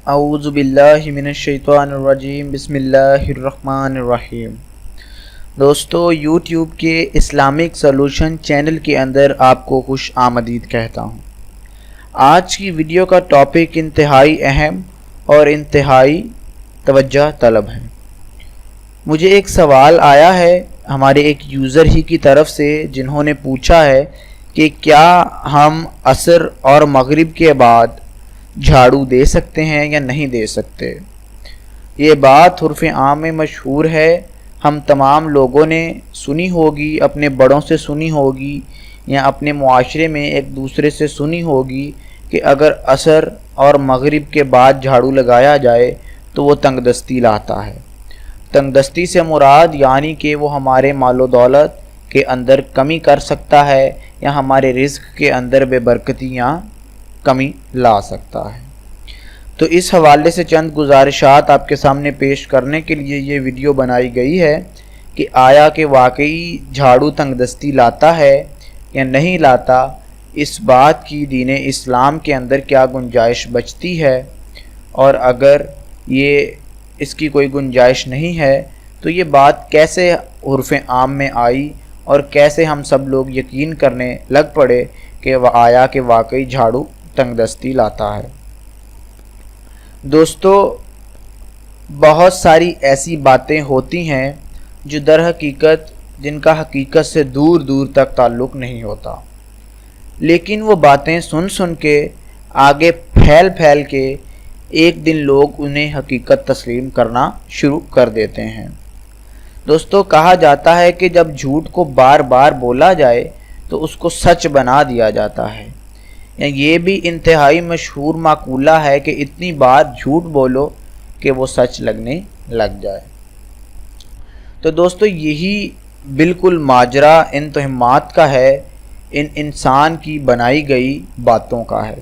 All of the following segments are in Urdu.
اعوذ باللہ من الشیطان الرجیم بسم اللہ الرحمن الرحیم۔ دوستو، یوٹیوب کے اسلامک سولوشن چینل کے اندر آپ کو خوش آمدید کہتا ہوں۔ آج کی ویڈیو کا ٹاپک انتہائی اہم اور انتہائی توجہ طلب ہے۔ مجھے ایک سوال آیا ہے ہمارے ایک یوزر ہی کی طرف سے، جنہوں نے پوچھا ہے کہ کیا ہم عصر اور مغرب کے بعد جھاڑو دے سکتے ہیں یا نہیں دے سکتے۔ یہ بات عرف عام میں مشہور ہے، ہم تمام لوگوں نے سنی ہوگی، اپنے بڑوں سے سنی ہوگی یا اپنے معاشرے میں ایک دوسرے سے سنی ہوگی کہ اگر عصر اور مغرب کے بعد جھاڑو لگایا جائے تو وہ تنگ دستی لاتا ہے۔ تنگ دستی سے مراد یعنی کہ وہ ہمارے مال و دولت کے اندر کمی کر سکتا ہے یا ہمارے رزق کے اندر بے برکتی یا کمی لا سکتا ہے۔ تو اس حوالے سے چند گزارشات آپ کے سامنے پیش کرنے کے لیے یہ ویڈیو بنائی گئی ہے کہ آیا کہ واقعی جھاڑو تنگ دستی لاتا ہے یا نہیں لاتا، اس بات کی دین اسلام کے اندر کیا گنجائش بچتی ہے، اور اگر اس کی کوئی گنجائش نہیں ہے تو یہ بات کیسے عرف عام میں آئی اور کیسے ہم سب لوگ یقین کرنے لگ پڑے کہ آیا کہ واقعی جھاڑو تنگ دستی لاتا ہے۔ دوستو، بہت ساری ایسی باتیں ہوتی ہیں جو در حقیقت جن کا حقیقت سے دور دور تک تعلق نہیں ہوتا، لیکن وہ باتیں سن کے آگے پھیل کے ایک دن لوگ انہیں حقیقت تسلیم کرنا شروع کر دیتے ہیں۔ دوستو، کہا جاتا ہے کہ جب جھوٹ کو بار بار بولا جائے تو اس کو سچ بنا دیا جاتا ہے۔ یہ بھی انتہائی مشہور مقولہ ہے کہ اتنی بار جھوٹ بولو کہ وہ سچ لگنے لگ جائے۔ تو دوستو، یہی بالکل ماجرا ان توہمات کا ہے، ان انسان کی بنائی گئی باتوں کا ہے۔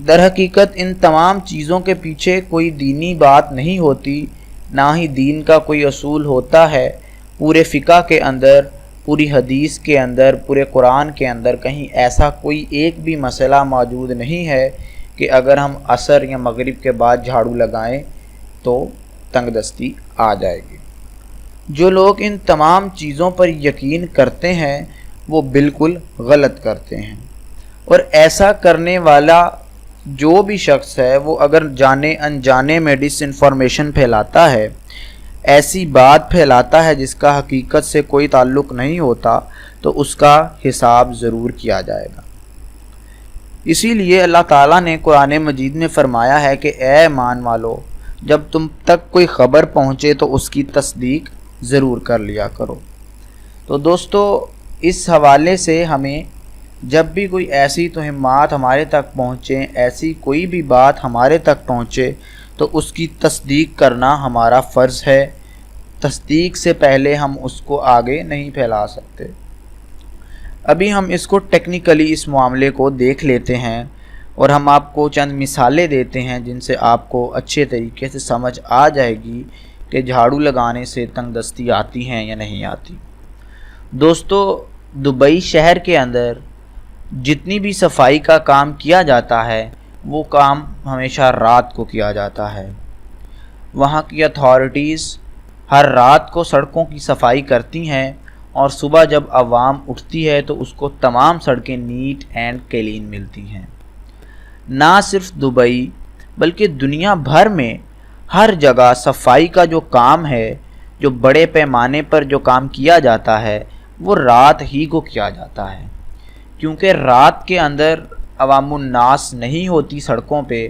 در حقیقت ان تمام چیزوں کے پیچھے کوئی دینی بات نہیں ہوتی، نہ ہی دین کا کوئی اصول ہوتا ہے۔ پورے فقہ کے اندر، پوری حدیث کے اندر، پورے قرآن کے اندر کہیں ایسا کوئی ایک بھی مسئلہ موجود نہیں ہے کہ اگر ہم عصر یا مغرب کے بعد جھاڑو لگائیں تو تنگ دستی آ جائے گی۔ جو لوگ ان تمام چیزوں پر یقین کرتے ہیں وہ بالکل غلط کرتے ہیں، اور ایسا کرنے والا جو بھی شخص ہے وہ اگر جانے انجانے میں ڈس انفارمیشن پھیلاتا ہے، ایسی بات پھیلاتا ہے جس کا حقیقت سے کوئی تعلق نہیں ہوتا، تو اس کا حساب ضرور کیا جائے گا۔ اسی لیے اللہ تعالیٰ نے قرآن مجید میں فرمایا ہے کہ اے ایمان والو، جب تم تک کوئی خبر پہنچے تو اس کی تصدیق ضرور کر لیا کرو۔ تو دوستو، اس حوالے سے ہمیں جب بھی کوئی ایسی توہمات ہمارے تک پہنچیں، ایسی کوئی بھی بات ہمارے تک پہنچے تو اس کی تصدیق کرنا ہمارا فرض ہے۔ تصدیق سے پہلے ہم اس کو آگے نہیں پھیلا سکتے۔ ابھی ہم اس کو ٹیکنیکلی اس معاملے کو دیکھ لیتے ہیں اور ہم آپ کو چند مثالیں دیتے ہیں جن سے آپ کو اچھے طریقے سے سمجھ آ جائے گی کہ جھاڑو لگانے سے تنگ دستی آتی ہیں یا نہیں آتی۔ دوستو، دبئی شہر کے اندر جتنی بھی صفائی کا کام کیا جاتا ہے وہ کام ہمیشہ رات کو کیا جاتا ہے۔ وہاں کی اتھارٹیز ہر رات کو سڑکوں کی صفائی کرتی ہیں، اور صبح جب عوام اٹھتی ہے تو اس کو تمام سڑکیں نیٹ اینڈ کلین ملتی ہیں۔ نہ صرف دبئی بلکہ دنیا بھر میں ہر جگہ صفائی کا جو کام ہے، جو بڑے پیمانے پر جو کام کیا جاتا ہے، وہ رات ہی کو کیا جاتا ہے، کیونکہ رات کے اندر عوام الناس نہیں ہوتی سڑکوں پہ،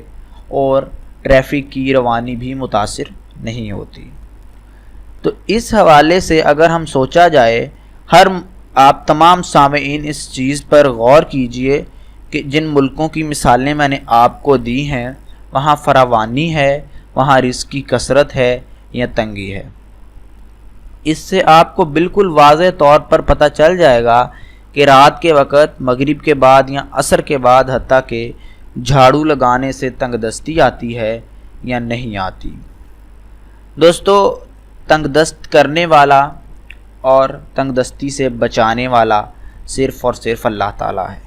اور ٹریفک کی روانی بھی متاثر نہیں ہوتی۔ تو اس حوالے سے اگر ہم سوچا جائے، آپ تمام سامعین اس چیز پر غور کیجئے کہ جن ملکوں کی مثالیں میں نے آپ کو دی ہیں، وہاں فراوانی ہے، وہاں رزق کی کثرت ہے یا تنگی ہے۔ اس سے آپ کو بالکل واضح طور پر پتہ چل جائے گا کہ رات کے وقت، مغرب کے بعد یا عصر کے بعد حتیٰ کہ جھاڑو لگانے سے تنگ دستی آتی ہے یا نہیں آتی۔ دوستو، تنگ دست کرنے والا اور تنگ دستی سے بچانے والا صرف اور صرف اللہ تعالیٰ ہے۔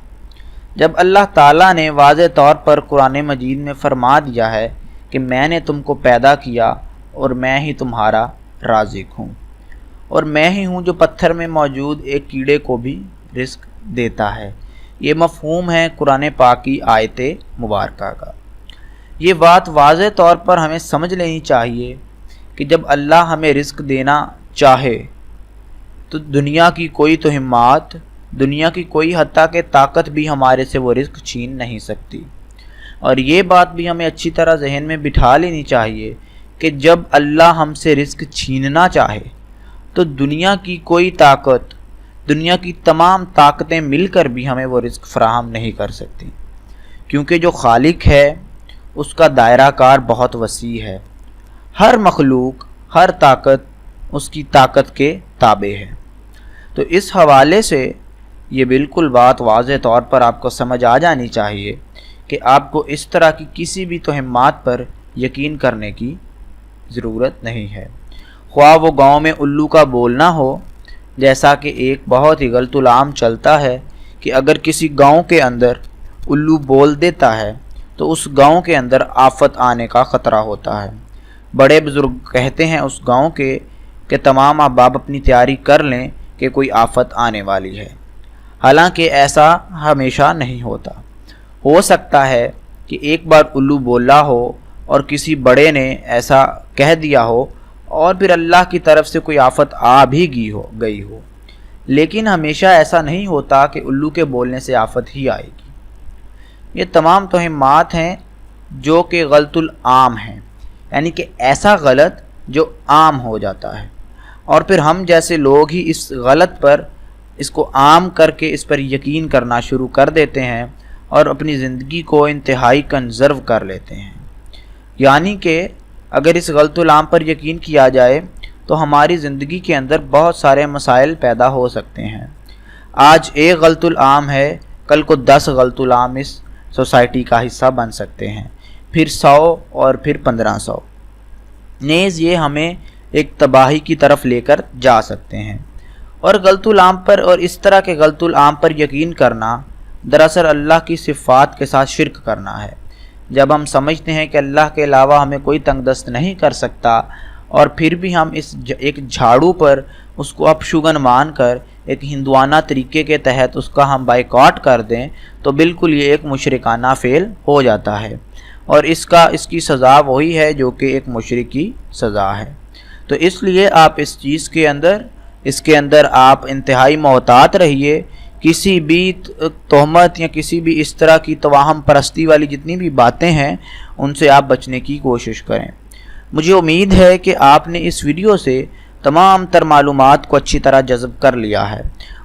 جب اللہ تعالیٰ نے واضح طور پر قرآن مجید میں فرما دیا ہے کہ میں نے تم کو پیدا کیا اور میں ہی تمہارا رازق ہوں، اور میں ہی ہوں جو پتھر میں موجود ایک کیڑے کو بھی رزق دیتا ہے۔ یہ مفہوم ہے قرآن پاک کی آیت مبارکہ کا۔ یہ بات واضح طور پر ہمیں سمجھ لینی چاہیے کہ جب اللہ ہمیں رزق دینا چاہے تو دنیا کی کوئی توہمات، دنیا کی کوئی حتیٰ کہ طاقت بھی ہمارے سے وہ رزق چھین نہیں سکتی۔ اور یہ بات بھی ہمیں اچھی طرح ذہن میں بٹھا لینی چاہیے کہ جب اللہ ہم سے رزق چھیننا چاہے تو دنیا کی کوئی طاقت، دنیا کی تمام طاقتیں مل کر بھی ہمیں وہ رزق فراہم نہیں کر سکتی، کیونکہ جو خالق ہے اس کا دائرہ کار بہت وسیع ہے۔ ہر مخلوق، ہر طاقت اس کی طاقت کے تابع ہے۔ تو اس حوالے سے یہ بالکل بات واضح طور پر آپ کو سمجھ آ جانی چاہیے کہ آپ کو اس طرح کی کسی بھی توہمات پر یقین کرنے کی ضرورت نہیں ہے، خواہ وہ گاؤں میں الو کا بولنا ہو، جیسا کہ ایک بہت ہی غلط العام چلتا ہے کہ اگر کسی گاؤں کے اندر الو بول دیتا ہے تو اس گاؤں کے اندر آفت آنے کا خطرہ ہوتا ہے۔ بڑے بزرگ کہتے ہیں اس گاؤں کے کہ تمام احباب اپنی تیاری کر لیں کہ کوئی آفت آنے والی ہے، حالانکہ ایسا ہمیشہ نہیں ہوتا۔ ہو سکتا ہے کہ ایک بار الو بولا ہو اور کسی بڑے نے ایسا کہہ دیا ہو اور پھر اللہ کی طرف سے کوئی آفت آ بھی گئی ہو، لیکن ہمیشہ ایسا نہیں ہوتا کہ الو کے بولنے سے آفت ہی آئے گی۔ یہ تمام توہمات ہیں جو کہ غلط العام ہیں، یعنی کہ ایسا غلط جو عام ہو جاتا ہے، اور پھر ہم جیسے لوگ ہی اس غلط پر اس کو عام کر کے اس پر یقین کرنا شروع کر دیتے ہیں اور اپنی زندگی کو انتہائی کنزرو کر لیتے ہیں۔ یعنی کہ اگر اس غلط العام پر یقین کیا جائے تو ہماری زندگی کے اندر بہت سارے مسائل پیدا ہو سکتے ہیں۔ آج ایک غلط العام ہے، کل کو 10 غلط العام اس سوسائٹی کا حصہ بن سکتے ہیں، پھر 100 اور پھر 1500، نیز یہ ہمیں ایک تباہی کی طرف لے کر جا سکتے ہیں۔ اور غلط العام پر اور اس طرح کے غلط العام پر یقین کرنا دراصل اللہ کی صفات کے ساتھ شرک کرنا ہے۔ جب ہم سمجھتے ہیں کہ اللہ کے علاوہ ہمیں کوئی تنگ دست نہیں کر سکتا اور پھر بھی ہم اس ایک جھاڑو پر اس کو اپشگن مان کر ایک ہندوانہ طریقے کے تحت اس کا ہم بائیکاٹ کر دیں تو بالکل یہ ایک مشرکانہ فعل ہو جاتا ہے، اور اس کی سزا وہی ہے جو کہ ایک مشرک کی سزا ہے۔ تو اس لیے آپ اس چیز کے اندر آپ انتہائی محتاط رہیے۔ کسی بھی تہمت یا کسی بھی اس طرح کی توہم پرستی والی جتنی بھی باتیں ہیں ان سے آپ بچنے کی کوشش کریں۔ مجھے امید ہے کہ آپ نے اس ویڈیو سے تمام تر معلومات کو اچھی طرح جذب کر لیا ہے،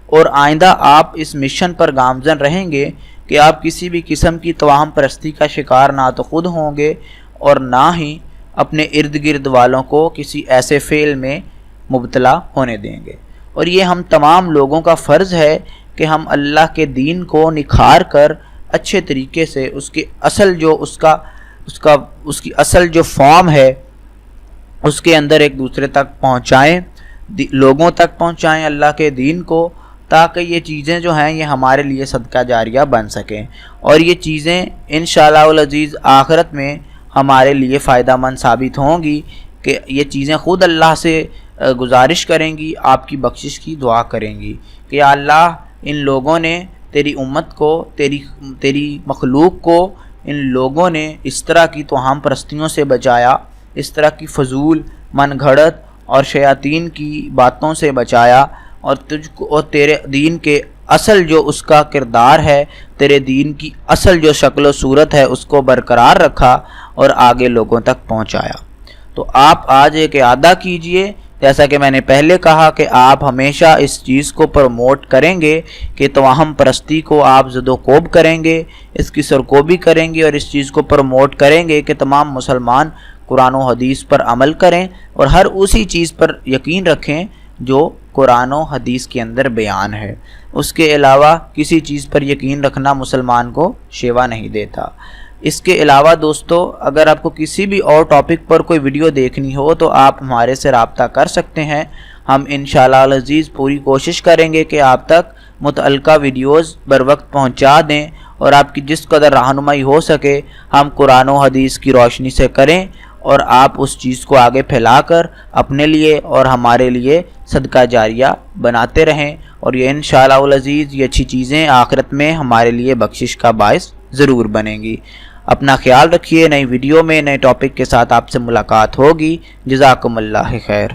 اور آئندہ آپ اس مشن پر گامزن رہیں گے کہ آپ کسی بھی قسم کی توہم پرستی کا شکار نہ تو خود ہوں گے اور نہ ہی اپنے ارد گرد والوں کو کسی ایسے فعل میں مبتلا ہونے دیں گے۔ اور یہ ہم تمام لوگوں کا فرض ہے کہ ہم اللہ کے دین کو نکھار کر اچھے طریقے سے اس کی اصل جو فارم ہے اس کے اندر ایک دوسرے تک پہنچائیں، لوگوں تک پہنچائیں اللہ کے دین کو، تاکہ یہ چیزیں جو ہیں یہ ہمارے لیے صدقہ جاریہ بن سکیں، اور یہ چیزیں انشاءاللہ العزیز آخرت میں ہمارے لیے فائدہ مند ثابت ہوں گی، کہ یہ چیزیں خود اللہ سے گزارش کریں گی، آپ کی بخشش کی دعا کریں گی کہ یا اللہ ان لوگوں نے تیری امت کو، تیری مخلوق کو ان لوگوں نے اس طرح کی توہم پرستیوں سے بچایا، اس طرح کی فضول من گھڑت اور شیاطین کی باتوں سے بچایا، اور تجھ کو اور تیرے دین کے اصل جو اس کا کردار ہے، تیرے دین کی اصل جو شکل و صورت ہے اس کو برقرار رکھا اور آگے لوگوں تک پہنچایا۔ تو آپ آج ایک اعادہ کیجئے، جیسا کہ میں نے پہلے کہا کہ آپ ہمیشہ اس چیز کو پروموٹ کریں گے کہ توہم پرستی کو آپ زد و کوب کریں گے، اس کی سرکوبی کریں گے، اور اس چیز کو پروموٹ کریں گے کہ تمام مسلمان قرآن و حدیث پر عمل کریں اور ہر اسی چیز پر یقین رکھیں جو قرآن و حدیث کے اندر بیان ہے۔ اس کے علاوہ کسی چیز پر یقین رکھنا مسلمان کو شیوا نہیں دیتا۔ اس کے علاوہ دوستو، اگر آپ کو کسی بھی اور ٹاپک پر کوئی ویڈیو دیکھنی ہو تو آپ ہمارے سے رابطہ کر سکتے ہیں۔ ہم انشاءاللہ العزیز پوری کوشش کریں گے کہ آپ تک متعلقہ ویڈیوز بر وقت پہنچا دیں اور آپ کی جس قدر رہنمائی ہو سکے ہم قرآن و حدیث کی روشنی سے کریں، اور آپ اس چیز کو آگے پھیلا کر اپنے لیے اور ہمارے لیے صدقہ جاریہ بناتے رہیں، اور یہ انشاءاللہ العزیز یہ اچھی چیزیں آخرت میں ہمارے لیے بخشش کا باعث ضرور بنیں گی۔ اپنا خیال رکھیے، نئی ویڈیو میں نئے ٹاپک کے ساتھ آپ سے ملاقات ہوگی۔ جزاکم اللہ خیر۔